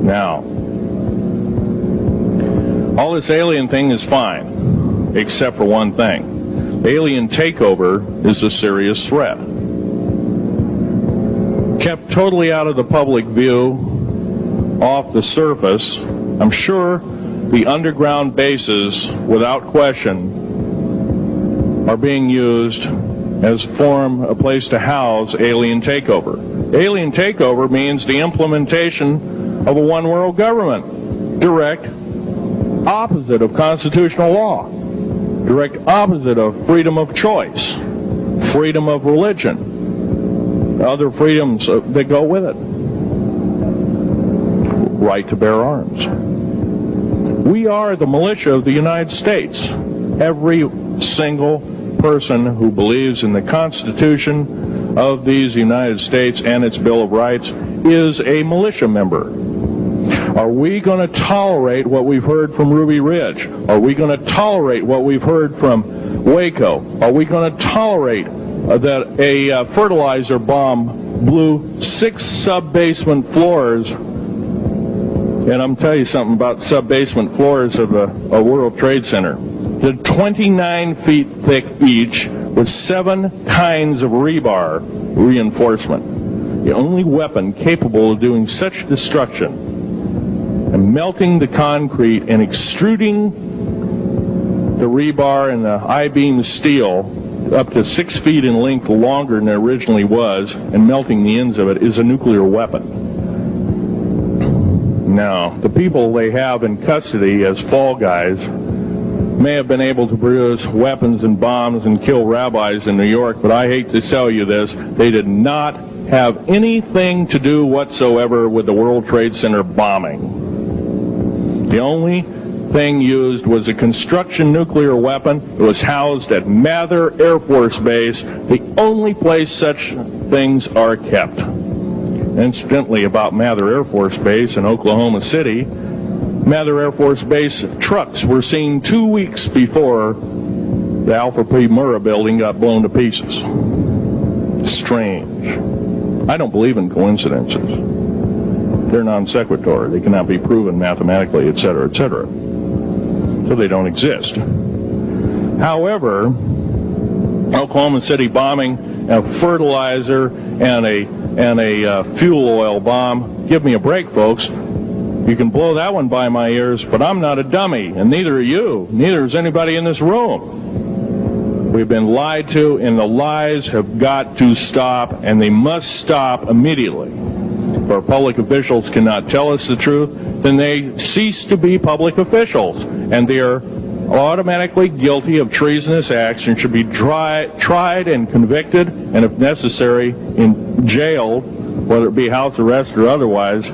Now, all this alien thing is fine, except for one thing. Alien takeover is a serious threat. Kept totally out of the public view, off the surface. I'm sure the underground bases, without question, are being used as a place to house alien takeover. Alien takeover means the implementation of a one-world government. Direct opposite of constitutional law. Direct opposite of freedom of choice, freedom of religion, other freedoms that go with it. Right to bear arms. We are the militia of the United States. Every single person who believes in the Constitution of these United States and its Bill of Rights is a militia member. Are we going to tolerate what we've heard from Ruby Ridge? Are we going to tolerate what we've heard from Waco? Are we going to tolerate that a fertilizer bomb blew 6 sub-basement floors? And I'm telling you something about sub-basement floors of a World Trade Center. They're 29 feet thick each, with 7 kinds of rebar reinforcement. The only weapon capable of doing such destruction and melting the concrete and extruding the rebar and the I-beam steel up to 6 feet in length longer than it originally was, and melting the ends of it, is a nuclear weapon. Now, the people they have in custody as fall guys may have been able to produce weapons and bombs and kill rabbis in New York, but I hate to tell you this, they did not have anything to do whatsoever with the World Trade Center bombing. The only thing used was a construction nuclear weapon. It was housed at Mather Air Force Base, the only place such things are kept. Incidentally, about Mather Air Force Base in Oklahoma City, Mather Air Force Base trucks were seen 2 weeks before the Alpha P. Murrah building got blown to pieces. Strange. I don't believe in coincidences. They're non sequitur. They cannot be proven mathematically, etc., etc. So they don't exist. However, Oklahoma City bombing, a fertilizer, and a fuel oil bomb. Give me a break, folks. You can blow that one by my ears, but I'm not a dummy, and neither are you. Neither is anybody in this room. We've been lied to, and the lies have got to stop, and they must stop immediately. If our public officials cannot tell us the truth, then they cease to be public officials, and they are automatically guilty of treasonous acts and should be tried and convicted, and if necessary, in jail, whether it be house arrest or otherwise,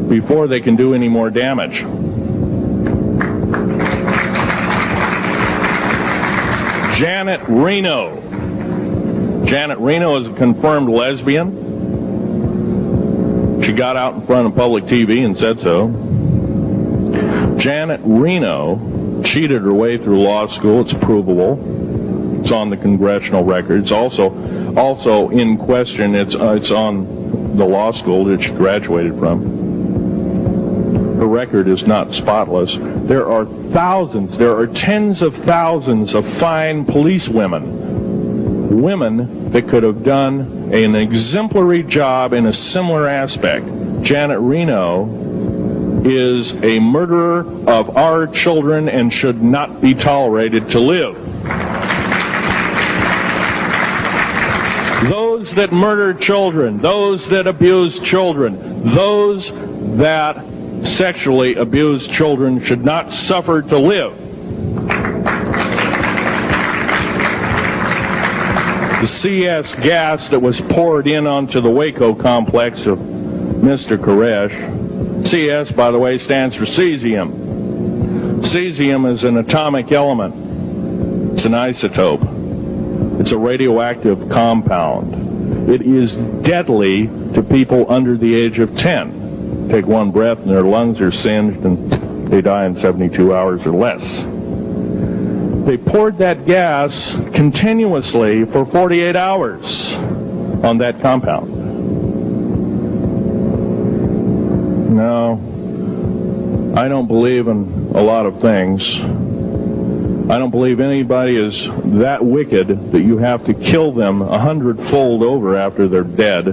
before they can do any more damage. Janet Reno. Janet Reno is a confirmed lesbian. She got out in front of public TV and said so. Janet Reno cheated her way through law school. It's provable. It's on the congressional record. It's also in question. It's on the law school that she graduated from. Her record is not spotless. There are thousands, there are tens of thousands of fine police women that could have done an exemplary job in a similar aspect. Janet Reno is a murderer of our children and should not be tolerated to live. Those that murder children, those that abuse children, those that sexually abused children should not suffer to live. The CS gas that was poured in onto the Waco complex of Mr. Koresh, CS, by the way, stands for cesium. Cesium is an atomic element. It's an isotope. It's a radioactive compound. It is deadly to people under the age of 10. Take one breath and their lungs are singed and they die in 72 hours or less. They poured that gas continuously for 48 hours on that compound. No, I don't believe in a lot of things. I don't believe anybody is that wicked that you have to kill them 100-fold over after they're dead.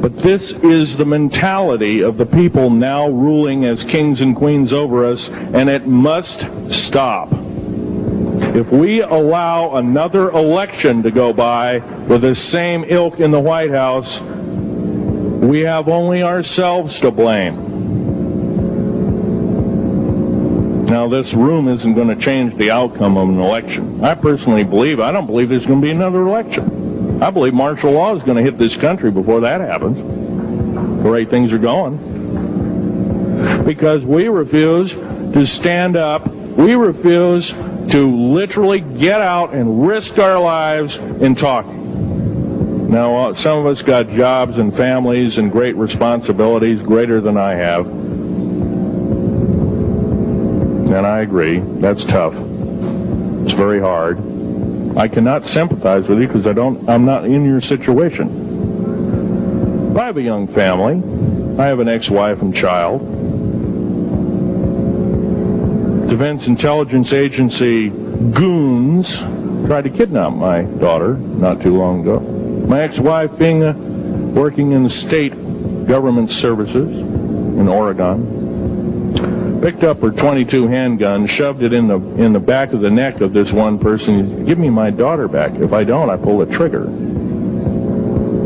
But this is the mentality of the people now ruling as kings and queens over us, and it must stop. If we allow another election to go by with the same ilk in the White House, we have only ourselves to blame. Now, this room isn't going to change the outcome of an election. I personally believe, I don't believe there's going to be another election. I believe martial law is going to hit this country before that happens. The way things are going. Because we refuse to stand up. We refuse to literally get out and risk our lives in talking. Now, some of us got jobs and families and great responsibilities, greater than I have. And I agree, that's tough. It's very hard. I cannot sympathize with you because I'm not in your situation. But I have a young family. I have an ex-wife and child. Defense Intelligence Agency goons tried to kidnap my daughter not too long ago. My ex-wife working in the state government services in Oregon, picked up her .22 handgun, shoved it in the back of the neck of this one person. Give me my daughter back. If I don't, I pull the trigger.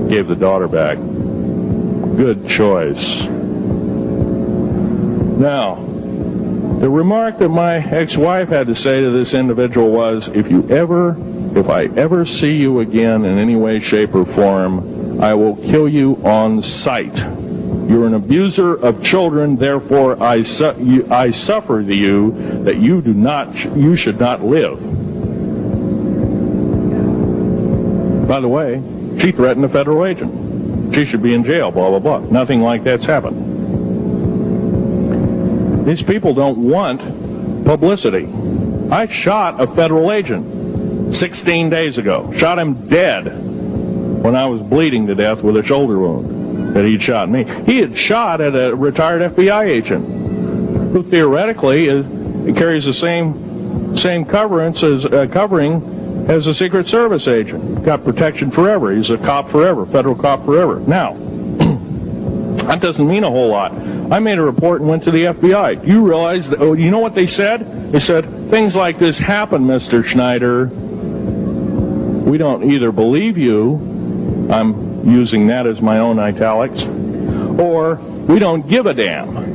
Gave the daughter back. Good choice. Now, the remark that my ex-wife had to say to this individual was, if I ever see you again in any way, shape, or form, I will kill you on sight. You're an abuser of children, therefore I suffer to you that you should not live. By the way, she threatened a federal agent. She should be in jail, blah, blah, blah. Nothing like that's happened. These people don't want publicity. I shot a federal agent 16 days ago. Shot him dead when I was bleeding to death with a shoulder wound that he'd shot me. He had shot at a retired FBI agent who theoretically carries the same covering as a Secret Service agent. Got protection forever. He's a cop forever, federal cop forever. Now, that doesn't mean a whole lot. I made a report and went to the FBI. You realize, you know what they said? They said, things like this happen, Mr. Schneider. We don't either believe you, I'm using that as my own italics, or we don't give a damn.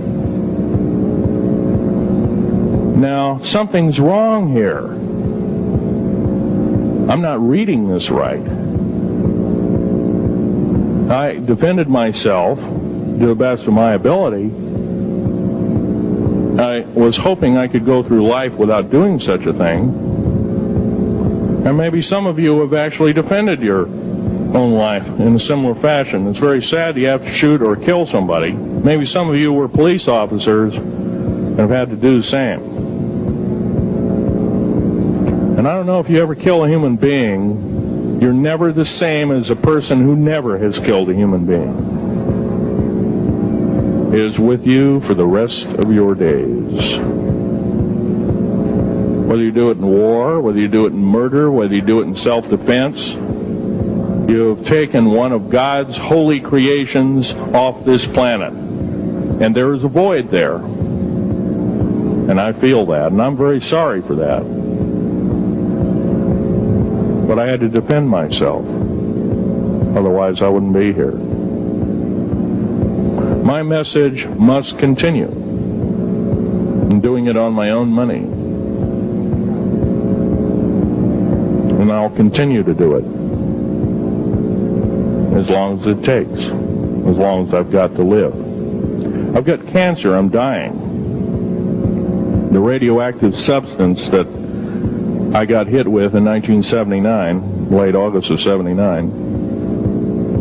Now, something's wrong here. I'm not reading this right. I defended myself to the best of my ability. I was hoping I could go through life without doing such a thing. And maybe some of you have actually defended your own life in a similar fashion. It's very sad you have to shoot or kill somebody. Maybe some of you were police officers and have had to do the same. And I don't know if you ever kill a human being, you're never the same as a person who never has killed a human being. It is with you for the rest of your days. Whether you do it in war, whether you do it in murder, whether you do it in self-defense, you have taken one of God's holy creations off this planet. And there is a void there. And I feel that, and I'm very sorry for that. But I had to defend myself. Otherwise, I wouldn't be here. My message must continue. I'm doing it on my own money. And I'll continue to do it. As long as it takes. As long as I've got to live. I've got cancer. I'm dying. The radioactive substance that I got hit with in 1979, late August of 79,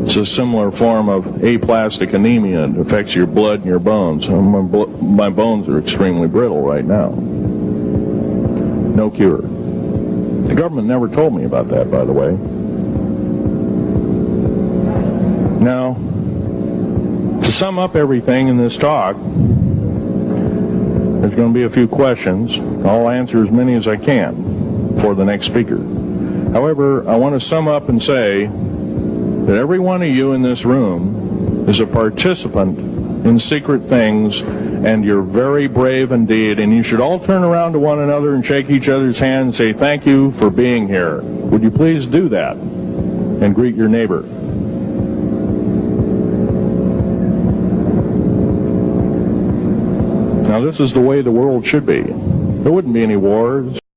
it's a similar form of aplastic anemia. It affects your blood and your bones. My bones are extremely brittle right now. No cure. The government never told me about that, by the way. Now, to sum up everything in this talk, there's going to be a few questions. I'll answer as many as I can for the next speaker. However, I want to sum up and say that every one of you in this room is a participant in secret things, and you're very brave indeed, and you should all turn around to one another and shake each other's hand and say thank you for being here. Would you please do that and greet your neighbor? Now, this is the way the world should be. There wouldn't be any wars.